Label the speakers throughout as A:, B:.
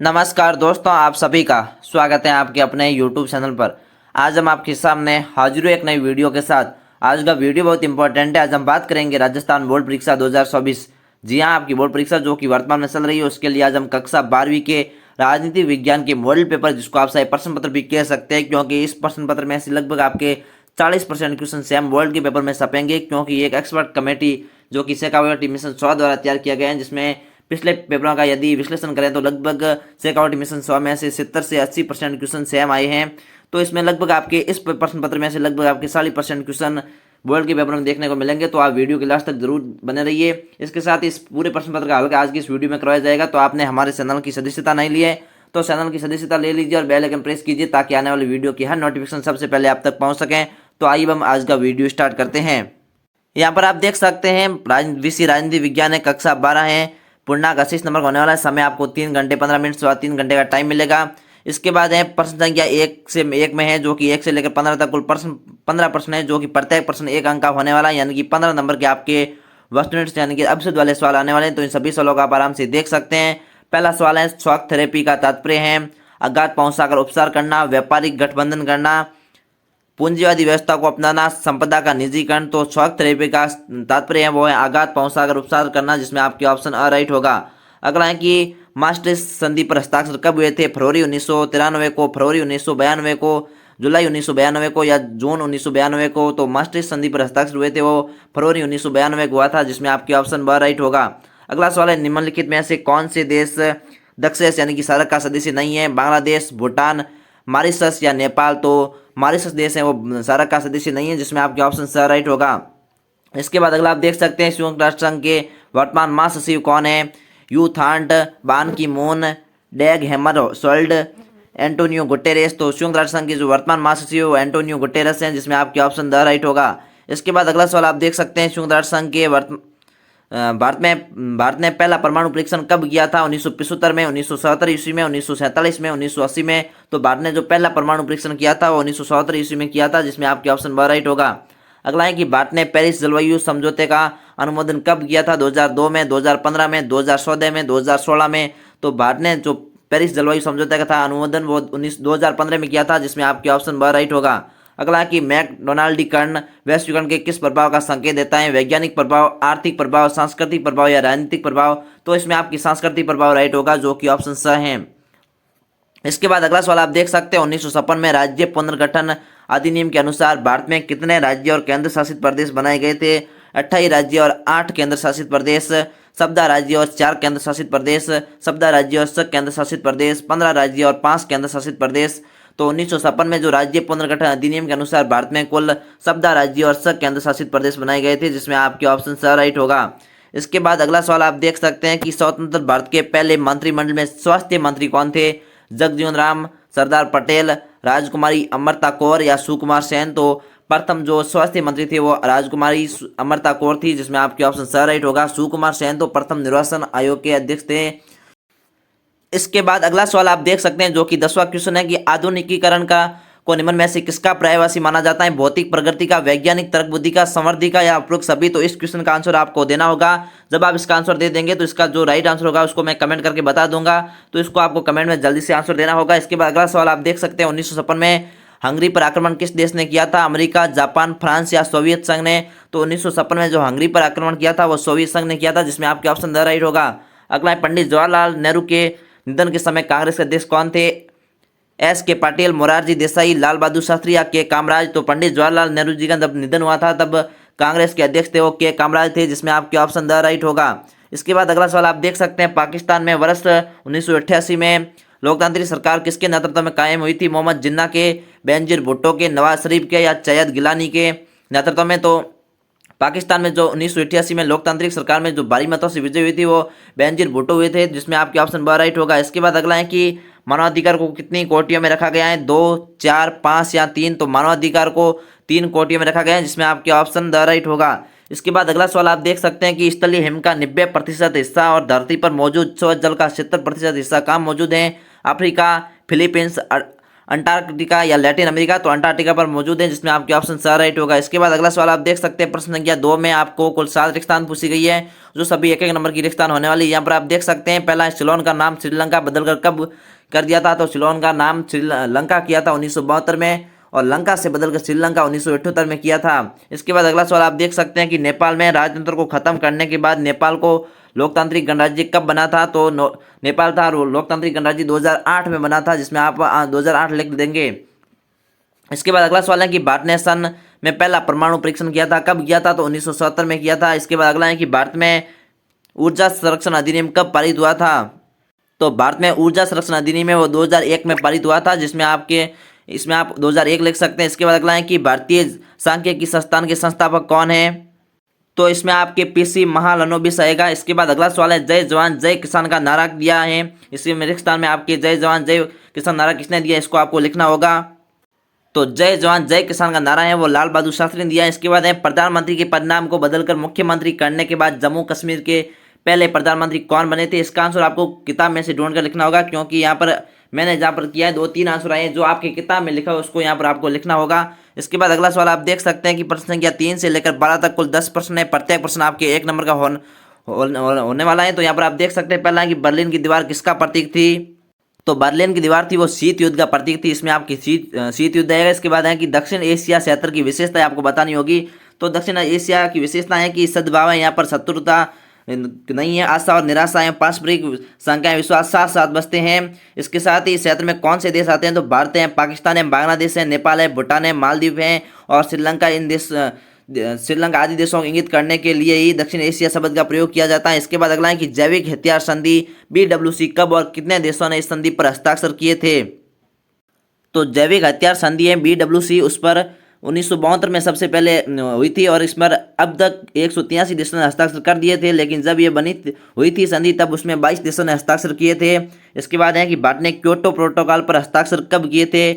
A: नमस्कार दोस्तों, आप सभी का स्वागत है आपके अपने YouTube चैनल पर। आज हम आपके सामने हाजिर हुए एक नई वीडियो के साथ। आज का वीडियो बहुत इंपॉर्टेंट है। आज हम बात करेंगे राजस्थान बोर्ड परीक्षा 2024। जी हाँ, आपकी बोर्ड परीक्षा जो कि वर्तमान में चल रही है, उसके लिए आज हम कक्षा 12वीं के राजनीति विज्ञान के मॉडल पेपर, जिसको आप सही प्रश्न पत्र भी कह सकते हैं, क्योंकि इस प्रश्न पत्र में से लगभग आपके 40% क्वेश्चन सेम वर्ल्ड के पेपर में छपेंगे, क्योंकि एक एक्सपर्ट कमेटी जो कि शेखावटी मिशन 100 द्वारा तैयार किया गया है, जिसमें पिछले पेपरों का यदि विश्लेषण करें तो लगभग शेखावटी मिशन 100 में से 70 से 80% क्वेश्चन सेम आए हैं। तो इसमें लगभग आपके इस प्रश्न पत्र में से लगभग आपके 40% क्वेश्चन बोर्ड के पेपर में देखने को मिलेंगे। तो आप वीडियो के लास्ट तक जरूर बने रहिए। इसके साथ इस पूरे प्रश्न पत्र का हल आज की इस वीडियो में करवाया जाएगा। तो आपने हमारे चैनल की सदस्यता नहीं ली है तो चैनल की सदस्यता ले लीजिए और बेल आइकन प्रेस कीजिए, ताकि आने वाली वीडियो की हर नोटिफिकेशन सबसे पहले आप तक पहुंच सकें। तो आइए हम आज का वीडियो स्टार्ट करते हैं। यहाँ पर आप देख सकते हैं विषय राजनीति विज्ञान है, कक्षा 12 है, पूर्णांक 80 नंबर का होने वाला है। समय आपको 3 घंटे 15 मिनट से 3 घंटे का टाइम मिलेगा। इसके बाद है प्रश्न संख्या 1 से 1 में है, जो कि 1 से लेकर 15 तक कुल प्रश्न 15 प्रश्न है, जो कि प्रत्येक प्रश्न 1 अंक का होने वाला है, यानी कि 15 नंबर के आपके वस्तुनिष्ठ यानी कि अभिसुद्ध वाले सवाल आने वाले हैं। तो इन सभी सवालों का आप आराम से देख सकते हैं। पहला सवाल है, शॉक थेरेपी का तात्पर्य है आघात पहुंचाकर उपचार करना, व्यापारिक गठबंधन करना, पूंजीवादी व्यवस्था को अपनाना, संपदा का निजीकरण। तो शॉक थेरेपी का तात्पर्य है वो है आघात पहुंचाकर उपचार करना, जिसमें आपके ऑप्शन अ राइट होगा। अगला है कि मास्ट्रिक्ट संधि पर हस्ताक्षर कब हुए थे? फरवरी 1993 को, फरवरी 1992 को, जुलाई 1992 को या जून 1992 को। तो मास्ट्रिक्ट संधि पर हस्ताक्षर हुए थे वो फरवरी 1992 को हुआ था, जिसमें आपके ऑप्शन ब राइट होगा। अगला सवाल है, निम्नलिखित में से कौन से देश दक्षेस यानी कि सार्क का सदस्य नहीं है? बांग्लादेश, भूटान, मॉरिशस या नेपाल। तो मॉरिशस देश है वो सार्क का सदस्य नहीं है, जिसमें आपके ऑप्शन स राइट होगा। इसके बाद अगला आप देख सकते हैं, संयुक्त राष्ट्र संघ के वर्तमान महासचिव कौन है? यू थांट, बान की मून, डैग हैमरशोल्ड, एंटोनियो गुटेरेस। तो संयुक्त राष्ट्र संघ के जो वर्तमान महासचिव एंटोनियो गुटेरेस हैं, जिसमें आपके ऑप्शन द राइट होगा। इसके बाद अगला सवाल आप देख सकते हैं, संयुक्त राष्ट्र संघ के भारत ने पहला परमाणु परीक्षण कब किया था? 1975 में, 1977 ईस्वी में, 1947 में, 1980 में। तो भारत ने जो पहला परमाणु परीक्षण किया था वो 1977 ईस्वी में किया था, जिसमें आपके ऑप्शन ब राइट होगा। अगला है कि भारत ने पेरिस जलवायु समझौते का अनुमोदन कब किया था? 2002 में, 2015 में, 2014 में, 2016 में। तो भारत ने जो पेरिस जलवायु समझौते का था अनुमोदन वो 2015 में किया था, जिसमें आपके ऑप्शन ब राइट होगा। अगला कि मैकडोनाल्डीकरण वैश्वीकरण के किस प्रभाव का संकेत देता है? वैज्ञानिक प्रभाव, आर्थिक प्रभाव, सांस्कृतिक प्रभाव या राजनीतिक प्रभाव। तो इसमें आपकी सांस्कृतिक प्रभाव राइट होगा, जो कि ऑप्शन स है। इसके बाद अगला सवाल आप देख सकते हैं, 1956 में राज्य पुनर्गठन अधिनियम के अनुसार भारत में कितने राज्य और केंद्र शासित प्रदेश बनाए गए थे? 28 राज्य और 8 केंद्र शासित प्रदेश, 17 राज्य और 4 केंद्र शासित प्रदेश, 17 राज्य और 6 केंद्र शासित प्रदेश, 15 राज्य और 5 केंद्र शासित प्रदेश। तो 1956 में जो राज्य पुनर्गठन अधिनियम के अनुसार भारत में कुल 17 राज्य और 6 केंद्र शासित प्रदेश बनाए गए थे, जिसमें आपके ऑप्शन स राइट होगा। इसके बाद अगला सवाल आप देख सकते हैं कि स्वतंत्र भारत के पहले मंत्रिमंडल में स्वास्थ्य मंत्री कौन थे? जगजीवन राम, सरदार पटेल, राजकुमारी अमृता कौर या सुकुमार सेन। तो प्रथम जो स्वास्थ्य मंत्री थे वो राजकुमारी अमृता कौर थी, जिसमें आपके ऑप्शन स राइट होगा। सुकुमार सेन तो प्रथम निर्वाचन आयोग के अध्यक्ष थे। इसके बाद अगला सवाल आप देख सकते हैं, जो कि 10वां क्वेश्चन है कि आधुनिकीकरण का को निम्न में से किसका पर्यायवाची माना जाता है? भौतिक प्रगति का, वैज्ञानिक तर्क बुद्धि का, समृद्धि का या उपरोक्त सभी। तो इस क्वेश्चन का आंसर आपको देना होगा। जब आप इसका आंसर दे देंगे तो इसका जो राइट आंसर होगा उसको मैं कमेंट करके बता दूंगा, तो इसको आपको कमेंट में जल्दी से आंसर देना होगा। इसके बाद अगला सवाल आप देख सकते हैं, 1956 में हंगरी पर आक्रमण किस देश ने किया था? अमेरिका, जापान, फ्रांस या सोवियत संघ ने। तो 1956 में जो हंगरी पर आक्रमण किया था वो सोवियत संघ ने किया था, जिसमें आपके ऑप्शन द राइट होगा। अगला है, पंडित जवाहरलाल नेहरू के निधन के समय कांग्रेस के अध्यक्ष कौन थे? एस के पाटिल, मोरारजी देसाई, लाल बहादुर शास्त्री या के कामराज। तो पंडित जवाहरलाल नेहरू जी का जब निधन हुआ था तब कांग्रेस के अध्यक्ष थे वो के कामराज थे, जिसमें आपके ऑप्शन द राइट होगा। इसके बाद अगला सवाल आप देख सकते हैं, पाकिस्तान में वर्ष 1988 में लोकतांत्रिक सरकार किसके नेतृत्व में कायम हुई थी? मोहम्मद जिन्ना के, बेनजीर भुट्टो के, नवाज शरीफ के या सैयद गिलानी के नेतृत्व में। तो पाकिस्तान में जो 1988 में लोकतांत्रिक सरकार में जो भारी मतों से विजय हुई थी वो बेनजीर भुट्टो हुए थे, जिसमें आपके ऑप्शन ब राइट होगा। इसके बाद अगला है कि मानवाधिकार को कितनी कोटियों में रखा गया है? 2, 4, 5 या 3। तो मानवाधिकार को 3 कोटियों में रखा गया है, जिसमें आपके ऑप्शन द राइट होगा। इसके बाद अगला सवाल आप देख सकते हैं कि स्थलीय हिम का 90% हिस्सा और धरती पर मौजूद स्वच्छ जल का 70% हिस्सा कहाँ मौजूद है? अफ्रीका, फिलीपींस, अंटार्कटिका या लैटिन अमेरिका, तो अंटार्कटिका पर मौजूद है, जिसमें आपके ऑप्शन सा राइट होगा। इसके बाद अगला सवाल आप देख सकते हैं, प्रश्न संख्या 2 में आपको कुल 7 रिक्तान पूछी गई है, जो सभी एक एक नंबर की रिक्तान होने वाली है। यहाँ पर आप देख सकते हैं, पहला सिलोन का नाम श्रीलंका बदलकर कब कर दिया था, तो सिलोन का नाम श्रीलंका किया था 1972 में, और लंका से बदलकर श्रीलंका 1978 में किया था। इसके बाद अगला सवाल आप देख सकते हैं कि नेपाल में राजतंत्र को खत्म करने के बाद नेपाल को लोकतांत्रिक गणराज्य कब बना था, तो नेपाल था लोकतांत्रिक गणराज्य 2008 में बना था, जिसमें आप 2008 लिख देंगे। इसके बाद अगला सवाल है कि भारत ने सन में पहला परमाणु परीक्षण किया था, कब किया था, तो 1977 में किया था। इसके बाद अगला है कि भारत में ऊर्जा संरक्षण अधिनियम कब पारित हुआ था, तो भारत में ऊर्जा संरक्षण अधिनियम है वो 2001 में पारित हुआ था, जिसमें इसमें आप 2001 लिख सकते हैं। इसके बाद अगला है कि भारतीय सांख्यिकी संस्थान के संस्थापक कौन है, तो इसमें आपके पीसी महालनोबिस आएगा। इसके बाद अगला सवाल है, जय जवान जय किसान का नारा दिया है, इसी मेरे स्थान में आपके जय जवान जय किसान नारा किसने दिया, इसको आपको लिखना होगा। तो जय जवान जय किसान का नारा है वो लाल बहादुर शास्त्री ने दिया। इसके बाद है, प्रधानमंत्री के पदनाम को बदलकर मुख्यमंत्री करने के बाद जम्मू कश्मीर के पहले प्रधानमंत्री कौन बने थे, इसका आंसर आपको किताब में से ढूंढ कर लिखना होगा, क्योंकि यहाँ पर मैंने जहाँ पर किया है 2-3 आंसर आए हैं, जो आपकी किताब में लिखा है उसको यहाँ पर आपको लिखना होगा। इसके बाद अगला सवाल आप देख सकते हैं कि प्रश्न संख्या 3 से लेकर 12 तक कुल 10 प्रश्न है, प्रत्येक प्रश्न आपके 1 नंबर का होने वाला है। तो यहाँ पर आप देख सकते हैं, पहला है कि बर्लिन की दीवार किसका प्रतीक थी, तो बर्लिन की दीवार थी वो शीत युद्ध का प्रतीक थी, इसमें आपकी शीत युद्ध आएगा। इसके बाद है कि दक्षिण एशिया क्षेत्र की विशेषता आपको बतानी होगी, तो दक्षिण एशिया की विशेषता है कि सद्भाव है, यहाँ पर शत्रुता नहीं है, आशा और निराशा है, पारस्परिक संख्याएं विश्वास साथ साथ बसते हैं। इसके साथ ही इस क्षेत्र में कौन से देश आते हैं, तो भारत है, पाकिस्तान है, बांग्लादेश है, नेपाल है, भूटान है, मालदीव है और श्रीलंका। इन देश श्रीलंका आदि देशों को इंगित करने के लिए ही दक्षिण एशिया शब्द का प्रयोग किया जाता है। इसके बाद अगला है कि जैविक हथियार संधि BWC कब और कितने देशों ने इस संधि पर हस्ताक्षर किए थे, तो जैविक हथियार संधि है BWC उस पर 1972 में सबसे पहले हुई थी, और इस पर अब तक 183 देशों ने हस्ताक्षर कर दिए थे, लेकिन जब ये हुई थी संधि तब उसमें 22 देशों ने हस्ताक्षर किए थे। इसके बाद है कि भारत ने क्योटो प्रोटोकॉल पर हस्ताक्षर कब किए थे,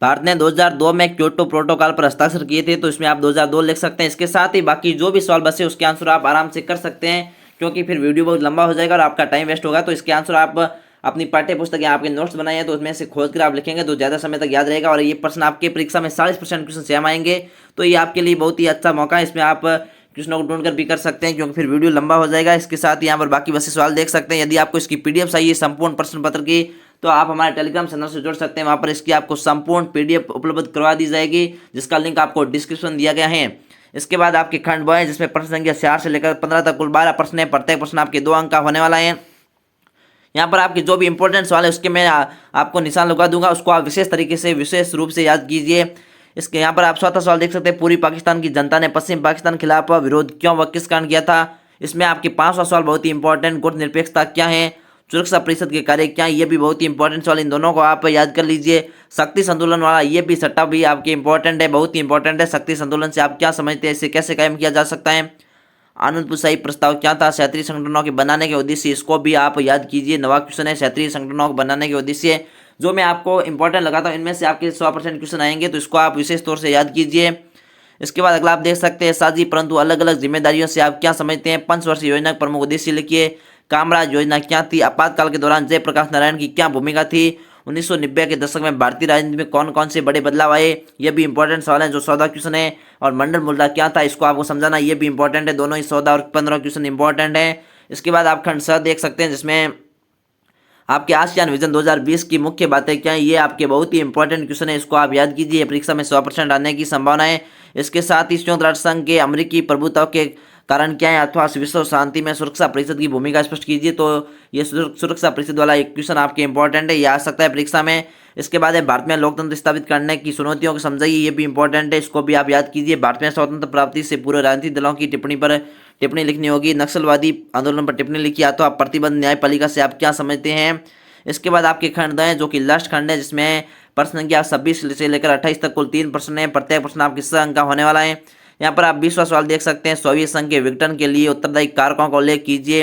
A: भारत ने 2002 में क्योटो प्रोटोकॉल पर हस्ताक्षर किए थे, तो इसमें आप 2002 लिख सकते हैं। इसके साथ ही बाकी जो भी सवाल बचे उसके आंसर आप आराम से कर सकते हैं, क्योंकि फिर वीडियो बहुत लंबा हो जाएगा और आपका टाइम वेस्ट होगा। तो इसके आंसर आप अपनी पाठ्य पुस्तक या आपके नोट्स बनाए हैं तो उसमें से खोज कर आप लिखेंगे तो ज़्यादा समय तक याद रहेगा, और ये प्रश्न आपके परीक्षा में 40% क्वेश्चन सेम आएंगे, तो ये आपके लिए बहुत ही अच्छा मौका है। इसमें आप क्वेश्चनों को ढूंढ कर भी कर सकते हैं, क्योंकि फिर वीडियो लंबा हो जाएगा। इसके साथ ही यहाँ पर बाकी बसे सवाल देख सकते हैं। यदि आपको इसकी PDF चाहिए संपूर्ण प्रश्न पत्र की, तो आप हमारे टेलीग्राम चैनल से जुड़ सकते हैं, वहाँ पर इसकी आपको संपूर्ण PDF उपलब्ध करवा दी जाएगी, जिसका लिंक आपको डिस्क्रिप्शन दिया गया है। इसके बाद आपके खंड ब है, जिसमें प्रश्न संख्या 4 से लेकर 15 तक कुल 12 प्रश्न है, प्रत्येक प्रश्न आपके 2 अंक का होने वाला है। यहाँ पर आपके जो भी इंपॉर्टेंट सवाल है उसके मैं आपको निशान लगा दूंगा, उसको आप विशेष तरीके से विशेष रूप से याद कीजिए। इसके यहाँ पर आप चौथा सवाल देख सकते हैं, पूरी पाकिस्तान की जनता ने पश्चिम पाकिस्तान के खिलाफ विरोध क्यों व किस कारण किया था। इसमें आपके 5वां सवाल बहुत ही इंपॉर्टेंट, गुट निरपेक्षता क्या है, सुरक्षा परिषद के कार्य क्या है, ये भी बहुत ही इंपॉर्टेंट सवाल, इन दोनों को आप याद कर लीजिए। शक्ति संतुलन वाला ये भी सट्टा भी आपके इंपॉर्टेंट है, बहुत ही इंपॉर्टेंट है। शक्ति संतुलन से आप क्या समझते हैं, इसे कैसे कायम किया जा सकता है। आनंदपुर शाही प्रस्ताव क्या था, क्षेत्रीय संगठनों के बनाने के उद्देश्य, इसको भी आप याद कीजिए। नवा क्वेश्चन है, क्षेत्रीय संगठनों को बनाने के उद्देश्य, जो मैं आपको इंपॉर्टेंट लगाता हूँ इनमें से आपके 100% क्वेश्चन आएंगे, तो इसको आप विशेष तौर से याद कीजिए। इसके बाद अगला आप देख सकते हैं, साझी परंतु अलग अलग जिम्मेदारियों से आप क्या समझते हैं। पंचवर्षीय योजना का प्रमुख उद्देश्य लिखिए। कामराज योजना क्या थी। आपातकाल के दौरान जयप्रकाश नारायण की क्या भूमिका थी। 1990 के दशक में भारतीय राजनीति में कौन कौन से बड़े बदलाव आए, ये भी इंपॉर्टेंट सवाल है, जो 14 क्वेश्चन है। और मंडल मुद्दा क्या था, इसको आपको समझाना, ये भी इंपॉर्टेंट है। दोनों ही 14 और 15 क्वेश्चन इंपॉर्टेंट है। इसके बाद आप खंड 7 देख सकते हैं, जिसमें आपके आसियान विजन 2020 की मुख्य बातें क्या है, ये आपके बहुत ही इंपॉर्टेंट क्वेश्चन है, इसको आप याद कीजिए। परीक्षा में 100% आने की संभावना है। इसके साथ ही संयुक्त राष्ट्र संघ के अमेरिकी प्रभुत्व के कारण क्या है, अथवा विश्व शांति में सुरक्षा परिषद की भूमिका स्पष्ट कीजिए। तो ये सुरक्षा परिषद वाला एक क्वेश्चन आपके इंपॉर्टेंट है, ये आ सकता है परीक्षा में। इसके बाद है, भारत में लोकतंत्र स्थापित करने की चुनौतियों को समझाइए, ये भी इंपॉर्टेंट है, इसको भी आप याद कीजिए। भारत में स्वतंत्र प्राप्ति से पूर्व राजनीतिक दलों की टिप्पणी पर टिप्पणी लिखनी होगी। नक्सलवादी आंदोलन पर टिप्पणी लिखिए, अथवा प्रतिबंध न्यायपालिका से आप क्या समझते हैं। इसके बाद आपके खंड है, जो कि लास्ट खंड है, जिसमें प्रश्न संख्या 26 से लेकर 28 तक कुल 3 प्रश्न है। प्रत्येक प्रश्न आपके 6 अंक का होने वाला है। यहाँ पर आप 20वां सवाल देख सकते हैं, सोवियत संघ के विघटन के लिए उत्तरदायी कारकों का उल्लेख कीजिए,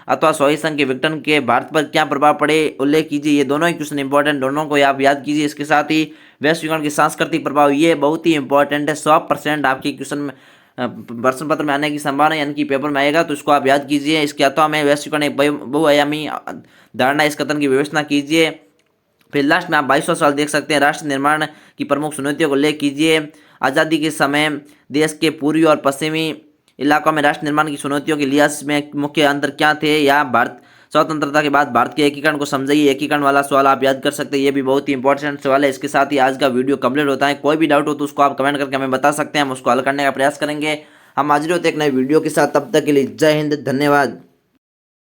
A: अथवा सोवियत संघ के विघटन के भारत पर क्या प्रभाव पड़े उल्लेख कीजिए। ये दोनों ही क्वेश्चन इंपॉर्टेंट, दोनों को आप याद कीजिए। इसके साथ ही वैश्वीकरण के सांस्कृतिक प्रभाव, ये बहुत ही इंपॉर्टेंट है। 100% आपके क्वेश्चन में प्रश्न पत्र में आने की संभावना, यानी कि पेपर में आएगा, तो इसको आप याद कीजिए। इसके अथवा में वैश्वीकरण एक बहुआयामी धारणा, इस कथन की विवेचना कीजिए। फिर लास्ट में आप 22वां सवाल देख सकते हैं, राष्ट्र निर्माण की प्रमुख चुनौतियों को उल्लेख कीजिए। आज़ादी के समय देश के पूर्वी और पश्चिमी इलाकों में राष्ट्र निर्माण की चुनौतियों के लिहाज में मुख्य अंतर क्या थे, या भारत स्वतंत्रता के बाद भारत के एकीकरण को समझाइए। एकीकरण वाला सवाल आप याद कर सकते हैं, ये भी बहुत ही इंपॉर्टेंट सवाल है। इसके साथ ही आज का वीडियो कंप्लीट होता है। कोई भी डाउट हो तो उसको आप कमेंट करके हमें बता सकते हैं, हम उसको हल करने का प्रयास करेंगे। हम हाजिर होते हैं एक नए वीडियो के साथ, तब तक के लिए जय हिंद, धन्यवाद।